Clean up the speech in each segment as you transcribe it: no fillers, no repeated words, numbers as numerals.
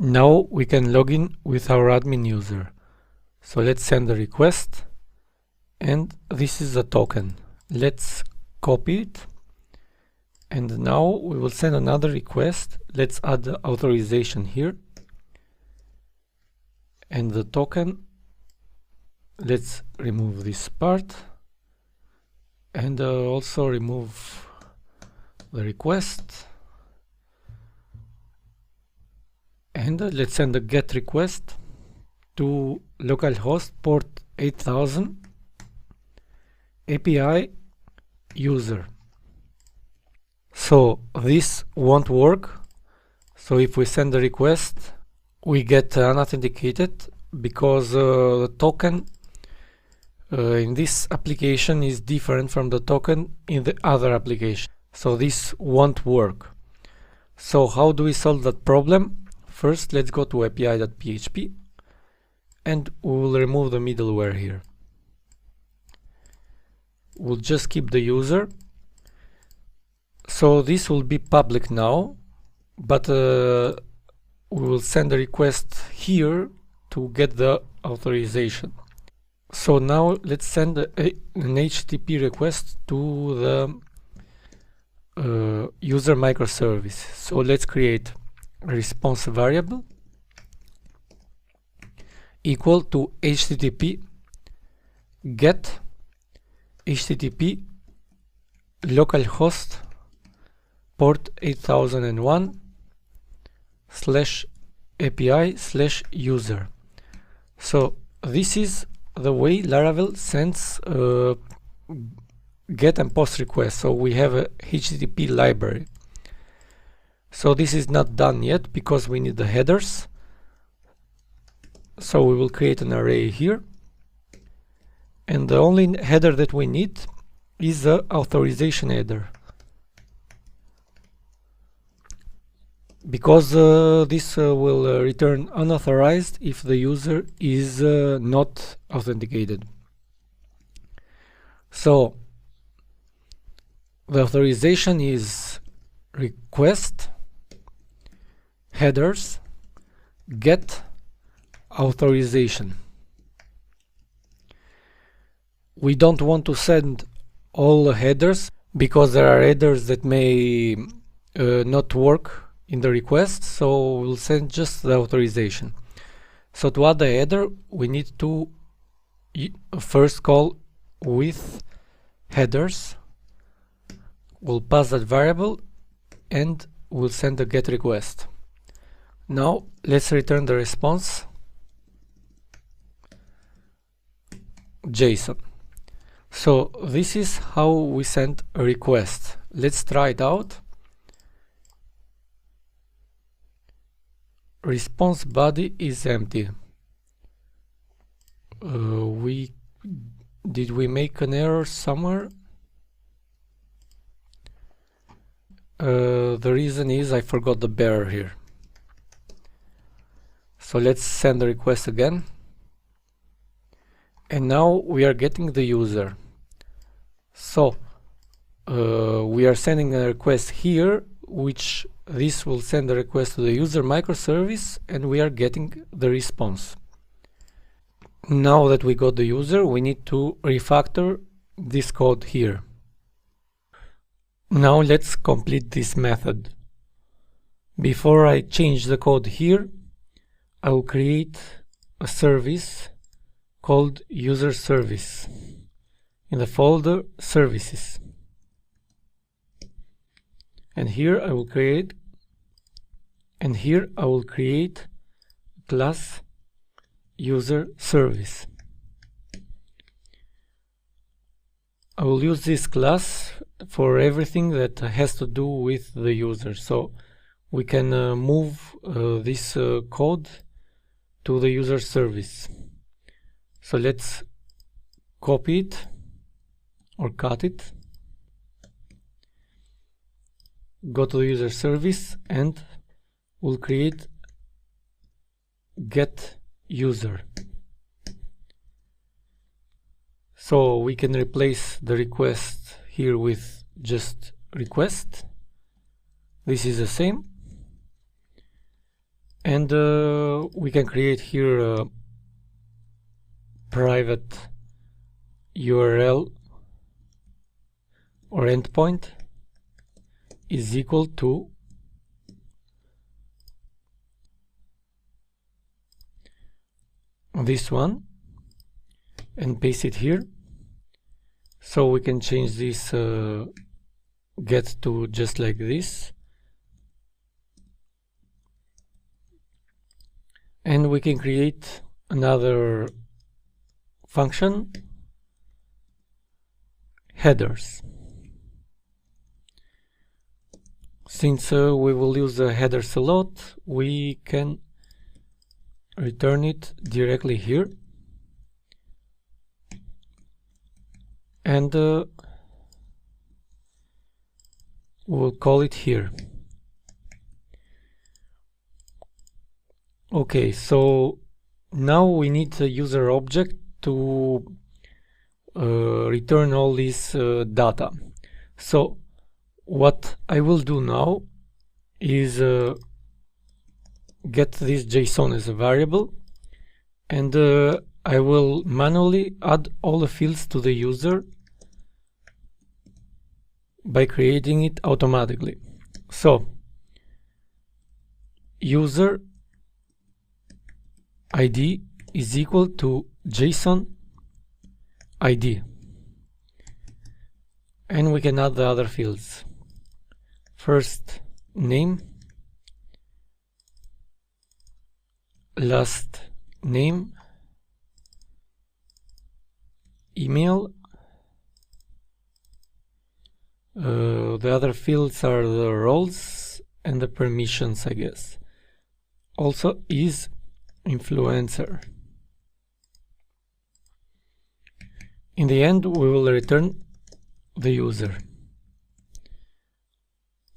Now we can log in with our admin user. So let's send a request, and this is a token. Let's copy it, and now we will send another request. Let's add the authorization here, and the token. Let's remove this part, and also remove the request. And let's send a GET request to localhost port 8000 API user. So this won't work. So if we send the request, we get unauthenticated because the token in this application is different from the token in the other application. So this won't work. So how do we solve that problem? First, let's go to api.php, and we will remove the middleware here. We'll just keep the user. So this will be public now, but we will send a request here to get the authorization. So now let's send an HTTP request to the user microservice. So let's create a response variable equal to HTTP get HTTP localhost port 8001 /API/user. So this is the way Laravel sends get and post requests. So we have a HTTP library. So this is not done yet because we need the headers. So we will create an array here, and the only header that we need is the authorization header, because this will return unauthorized if the user is not authenticated. So the authorization is request headers get authorization. We don't want to send all the headers because there are headers that may not work in the request, so we'll send just the authorization. So to add the header, we need to first call with headers. We'll pass that variable and we'll send a GET request. Now let's return the response JSON. So this is how we send a request. Let's try it out. Response body is empty. Did we make an error somewhere? The reason is I forgot the bearer here. So let's send the request again. And now we are getting the user. So we are sending a request here, which this will send a request to the user microservice, and we are getting the response. Now that we got the user, we need to refactor this code here. Now let's complete this method. Before I change the code here, I will create a service called user service in the folder services. And here I will create class user service. I will use this class for everything that has to do with the user. So we can move this code to the user service. So let's copy it or cut it, go to the user service, and we'll create get user. So we can replace the request here with just request. This is the same. And we can create here a private URL or endpoint is equal to this one and paste it here. So we can change this get to just like this, and we can create another function, headers. Since we will use the headers a lot, we can return it directly here, and we'll call it here. Okay, so now we need the user object to return all this data. So what I will do now is get this JSON as a variable, and I will manually add all the fields to the user by creating it automatically. So user ID is equal to JSON ID, and we can add the other fields. First name, last name, email. The other fields are the roles and the permissions, I guess. Also is influencer. In the end, we will return the user.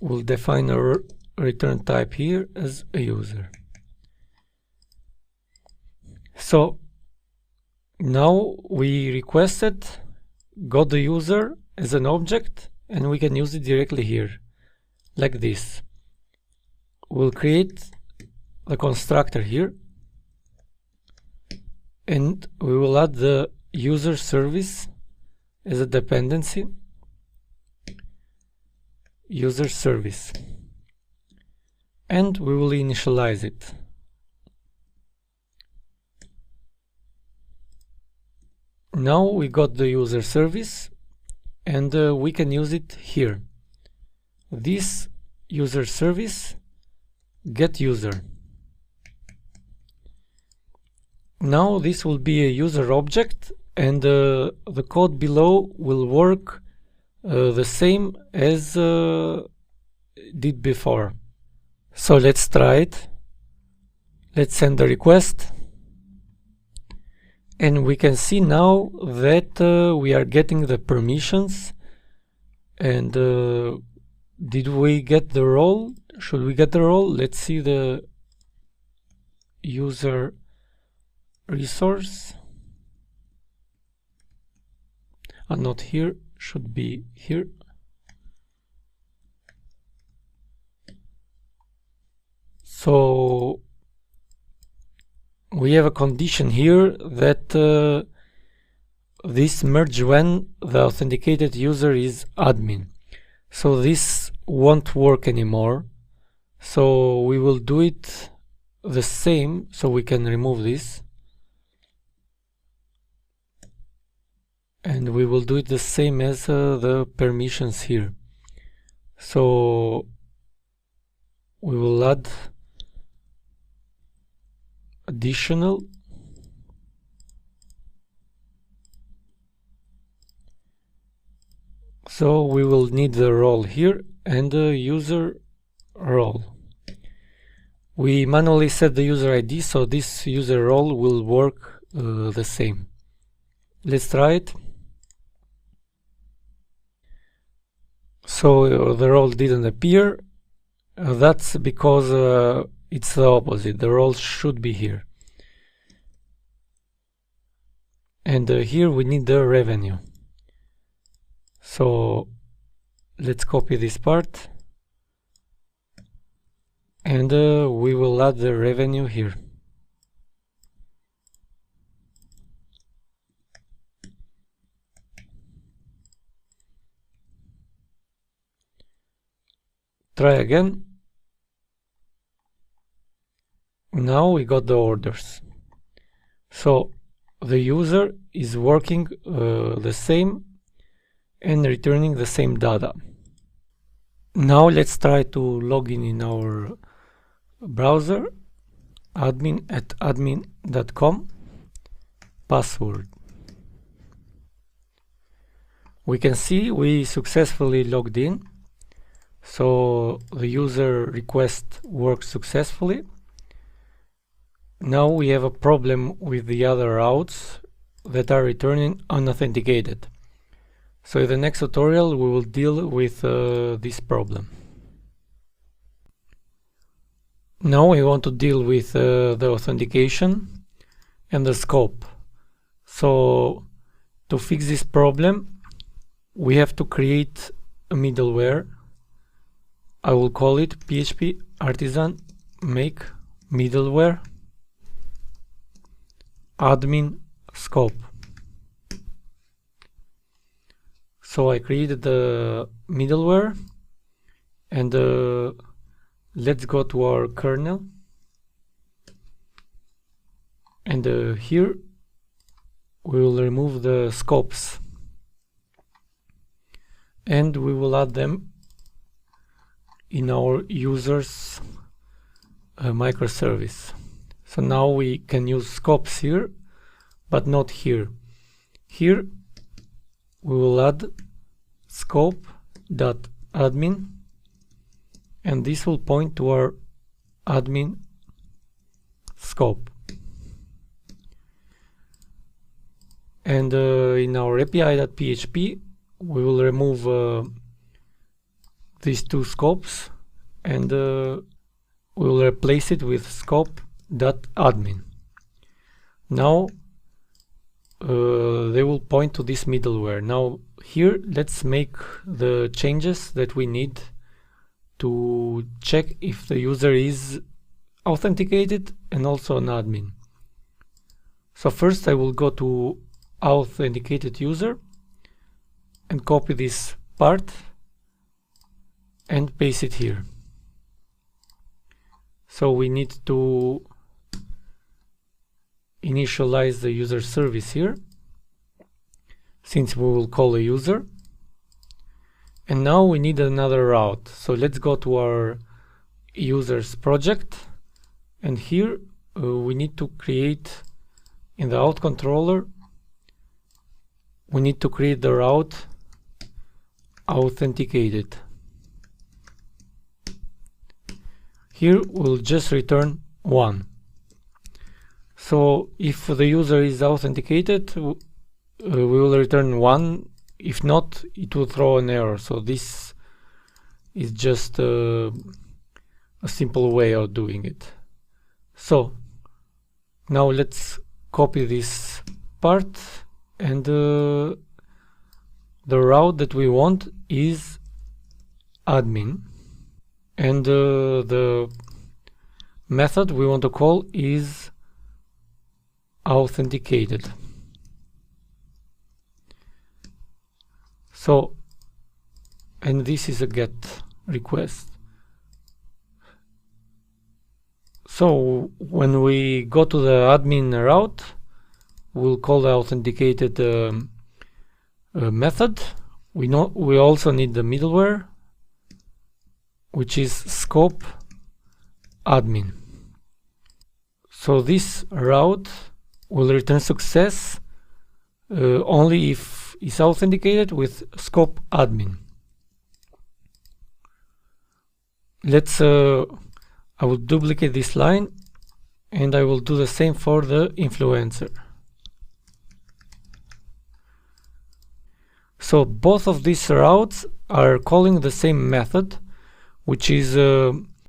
We'll define our return type here as a user. So now we requested, got the user as an object, and we can use it directly here, like this. We'll create the constructor here, and we will add the user service as a dependency, user service, and we will initialize it. Now we got the user service, and we can use it here. This user service get user. Now this will be a user object, and the code below will work the same as did before. So let's try it. Let's send the request, and we can see now that we are getting the permissions. And did we get the role? Should we get the role? Let's see the user resource. Not here, should be here. So we have a condition here that this merge when the authenticated user is admin. So this won't work anymore. So we will do it the same, so we can remove this. And we will do it the same as the permissions here. So we will add additional, so we will need the role here and the user role. We manually set the user ID, so this user role will work the same. Let's try it. So the role didn't appear. That's because it's the opposite. The role should be here. And here we need the revenue. So let's copy this part and we will add the revenue here. Try again. Now we got the orders. So the user is working the same and returning the same data. Now let's try to log in our browser, admin@admin.com, password. We can see we successfully logged in, so the user request worked successfully. Now we have a problem with the other routes that are returning unauthenticated. So in the next tutorial we will deal with this problem. Now we want to deal with the authentication and the scope. So to fix this problem, we have to create a middleware. I will call it PHP artisan make middleware admin scope. So I created the middleware, and let's go to our kernel, and here we will remove the scopes and we will add them in our users microservice. So now we can use scopes here, but not here. Here we will add scope.admin, and this will point to our admin scope. And in our API.php we will remove these two scopes, and we will replace it with scope.admin. Now they will point to this middleware. Now here let's make the changes that we need to check if the user is authenticated and also an admin. So first I will go to authenticated user and copy this part and paste it here. So we need to initialize the user service here, since we will call a user. And now we need another route. So let's go to our users project, and here we need to create, in the out controller, we need to create the route authenticated. Here we'll just return 1. So if the user is authenticated, we will return 1. If not, it will throw an error. So this is just a simple way of doing it. So now let's copy this part, and the route that we want is admin, and the method we want to call is authenticated. So, and this is a get request. So when we go to the admin route, we'll call the authenticated method. We also need the middleware, which is scope admin. So this route will return success only if it's authenticated with scope admin. Let's I will duplicate this line, and I will do the same for the influencer. So both of these routes are calling the same method, which is